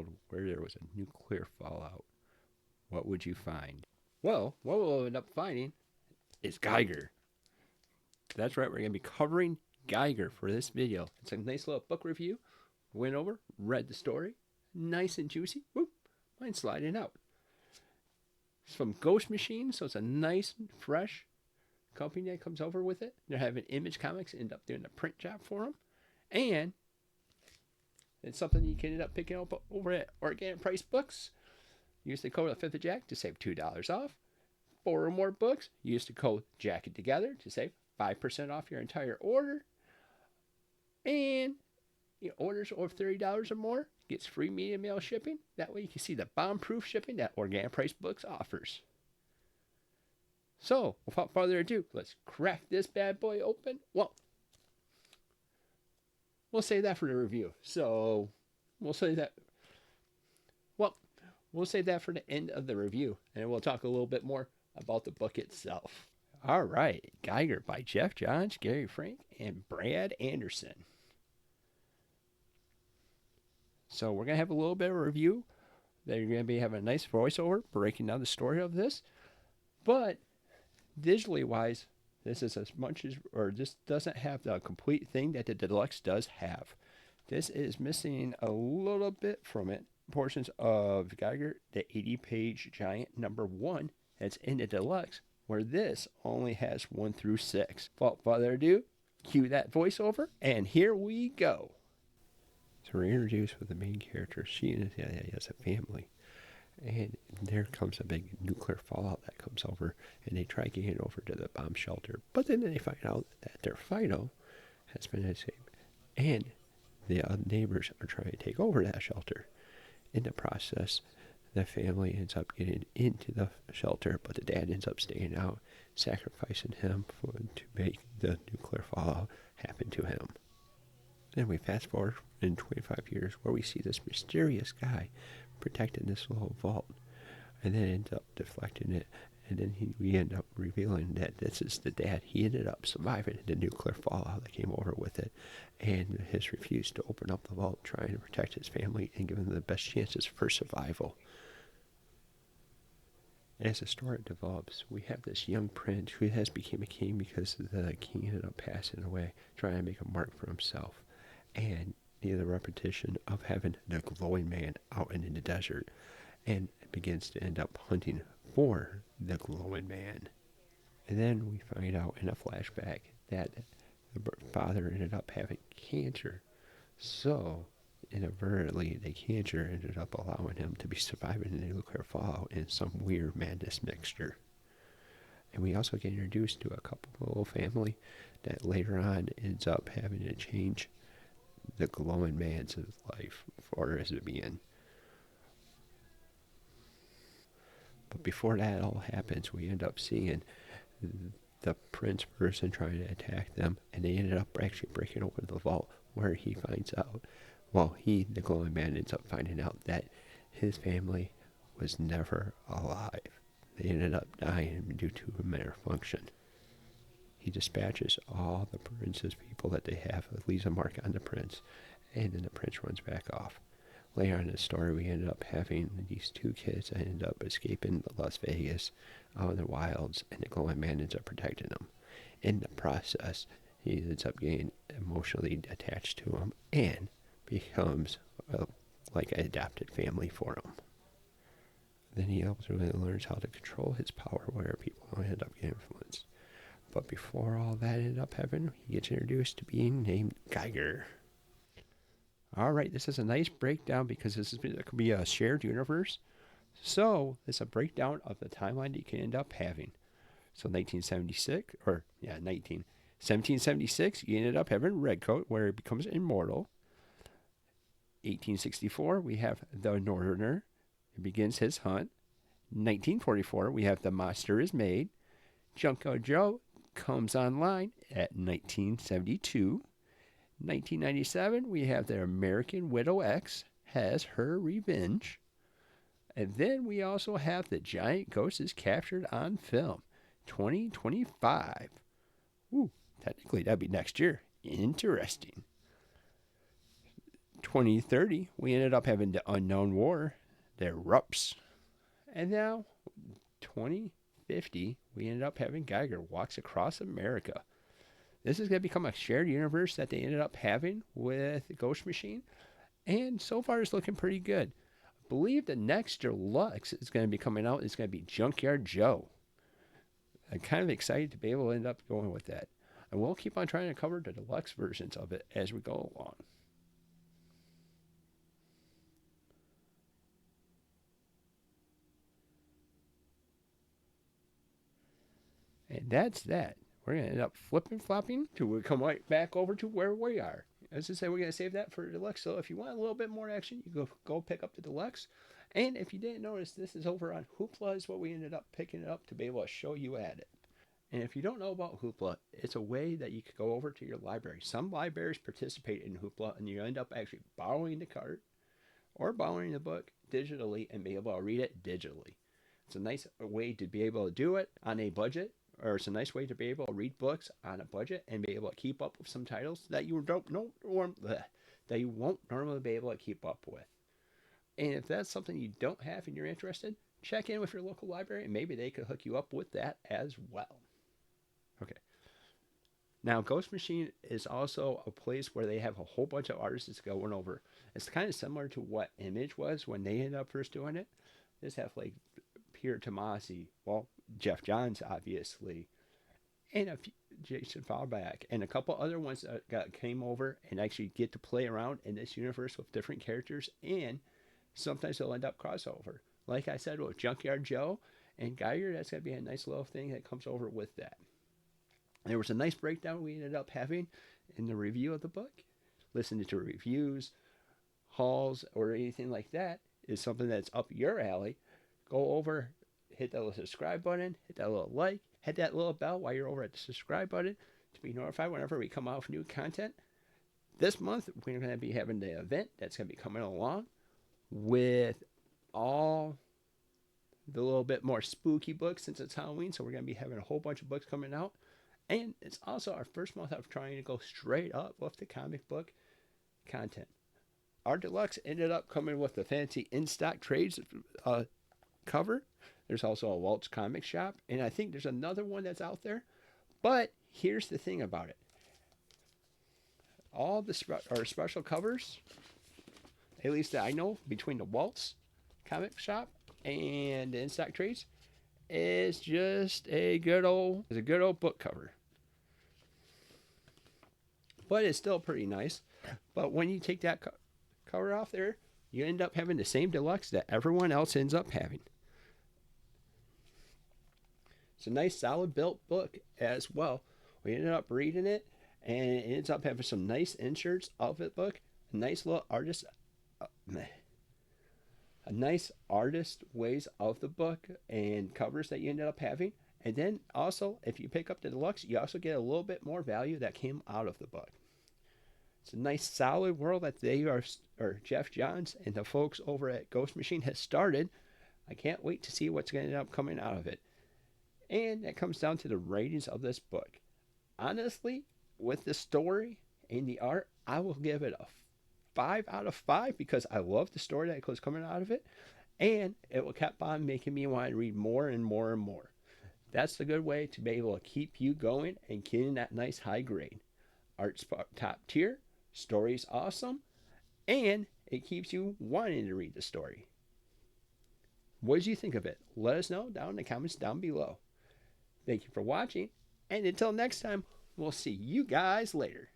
world where there was a nuclear fallout, what would you find? Well, what we'll end up finding is Geiger. That's right, we're going to be covering Geiger for this video. It's a nice little book review. Went over, read the story, nice and juicy. Whoop, mine sliding out. It's from Ghost Machine, so it's a nice, fresh company that comes over with it. They're having Image Comics end up doing the print job for them. And it's something you can end up picking up over at Organic Price Books. Use the code of 5th of Jack to save $2 off. 4 or more books, use the code Jacket Together to save 5% off your entire order. And your orders over $30 or more gets free media mail shipping. That way you can see the bomb-proof shipping that Organic Price Books offers. So, without further ado, let's crack this bad boy open. Well, we'll save that for the review. So, we'll save that for the end of the review. And we'll talk a little bit more about the book itself. All right, Geiger by Jeff Johns, Gary Frank, and Brad Anderson. So we're going to have a little bit of a review. They're going to be having a nice voiceover breaking down the story of this. But digitally wise, this is as much as, or this doesn't have the complete thing that the deluxe does have. This is missing a little bit from it. Portions of Geiger, the 80-page giant number 1 that's in the deluxe, where this only has 1 through 6. Without further ado, cue that voiceover, and here we go. So we're introduced with the main character. She and his dad has a family. And there comes a big nuclear fallout that comes over, and they try getting over to the bomb shelter. But then they find out that their Fido has been saved, and the neighbors are trying to take over that shelter. In the process, the family ends up getting into the shelter, but the dad ends up staying out, sacrificing him to make the nuclear fallout happen to him. Then we fast forward in 25 years where we see this mysterious guy protecting this little vault, and then ends up deflecting it, and then we end up revealing that this is the dad. He ended up surviving the nuclear fallout that came over with it, and has refused to open up the vault, trying to protect his family and give them the best chances for survival. As the story develops, we have this young prince who has become a king because the king ended up passing away, trying to make a mark for himself. And the repetition of having the glowing man out in the desert, and begins to end up hunting for the glowing man. And then we find out in a flashback that the father ended up having cancer. So, inadvertently, the cancer ended up allowing him to be surviving the nuclear fallout in some weird madness mixture. And we also get introduced to a couple little family that later on ends up having to change the glowing man's life for as a being. But before that all happens, we end up seeing the prince person trying to attack them, and they ended up actually breaking open the vault, where he finds out, the glowing man ends up finding out that his family was never alive. They ended up dying due to a malfunction. He dispatches all the prince's people that they have, leaves a mark on the prince, and then the prince runs back off. Later on in the story, we ended up having these 2 kids that ended up escaping Las Vegas out in the wilds, and the glowing man ends up protecting them. In the process, he ends up getting emotionally attached to them and becomes like an adopted family for him. Then he also learns how to control his power where people don't end up getting influenced. But before all that ended up happening, he gets introduced to being named Geiger. All right, this is a nice breakdown because this could be a shared universe. So it's a breakdown of the timeline that you can end up having. So 1776, you ended up having Redcoat, where he becomes immortal. 1864, we have the Northerner. He begins his hunt. 1944, we have The Monster is Made. Junko Joe comes online at 1972. 1997, we have The American Widow X has her revenge. And then we also have The Giant Ghost is Captured on Film, 2025. Ooh, technically that'd be next year. Interesting. 2030, we ended up having the Unknown War, the Erupts. And now, 2050, we ended up having Geiger walks across America. This is going to become a shared universe that they ended up having with Ghost Machine. And so far, it's looking pretty good. I believe the next deluxe is going to be coming out. It's going to be Junkyard Joe. I'm kind of excited to be able to end up going with that. And we'll keep on trying to cover the deluxe versions of it as we go along. And that's that. We're going to end up flipping flopping till we come right back over to where we are. As I say, we're going to save that for the deluxe. So if you want a little bit more action, you go pick up the deluxe. And if you didn't notice, this is over on Hoopla is what we ended up picking it up to be able to show you at it. And if you don't know about Hoopla, it's a way that you could go over to your library. Some libraries participate in Hoopla, and you end up actually borrowing the card or borrowing the book digitally and be able to read it digitally. It's a nice way to be able to do it on a budget, or it's a nice way to be able to read books on a budget and be able to keep up with some titles that you don't know that you won't normally be able to keep up with. And if that's something you don't have and you're interested, check in with your local library and maybe they could hook you up with that as well. Okay. Now, Ghost Machine is also a place where they have a whole bunch of artists going over. It's kind of similar to what Image was when they ended up first doing it. They just have like Peter Tomasi, well, Jeff Johns, obviously, and a few, Jason Fallback, and a couple other ones that came over and actually get to play around in this universe with different characters, and sometimes they'll end up crossover. Like I said, with Junkyard Joe and Geiger, that's going to be a nice little thing that comes over with that. There was a nice breakdown we ended up having in the review of the book. Listening to reviews, hauls, or anything like that is something that's up your alley. Go over, hit that little subscribe button, hit that little like, hit that little bell while you're over at the subscribe button to be notified whenever we come out with new content. This month, we're going to be having the event that's going to be coming along with all the little bit more spooky books since it's Halloween. So we're going to be having a whole bunch of books coming out. And it's also our first month of trying to go straight up with the comic book content. Our deluxe ended up coming with the fancy in-stock trades cover. There's also a Walt's Comic Shop. And I think there's another one that's out there. But here's the thing about it. All the special covers, at least that I know, between the Walt's Comic Shop and the in-stock trades, is just a good old book cover. But it's still pretty nice. But when you take that cover off there, you end up having the same deluxe that everyone else ends up having. It's a nice solid built book as well. We ended up reading it, and it ends up having some nice inserts of the book. A nice little artist, a nice artist ways of the book and covers that you ended up having. And then also, if you pick up the deluxe, you also get a little bit more value that came out of the book. It's a nice solid world that Jeff Johns and the folks over at Ghost Machine has started. I can't wait to see what's going to end up coming out of it. And that comes down to the ratings of this book. Honestly, with the story and the art, I will give it a 5 out of 5 because I love the story that was coming out of it. And it will keep on making me want to read more and more and more. That's the good way to be able to keep you going and getting that nice high grade. Art's top tier, story's awesome, and it keeps you wanting to read the story. What did you think of it? Let us know down in the comments down below. Thank you for watching, and until next time, we'll see you guys later.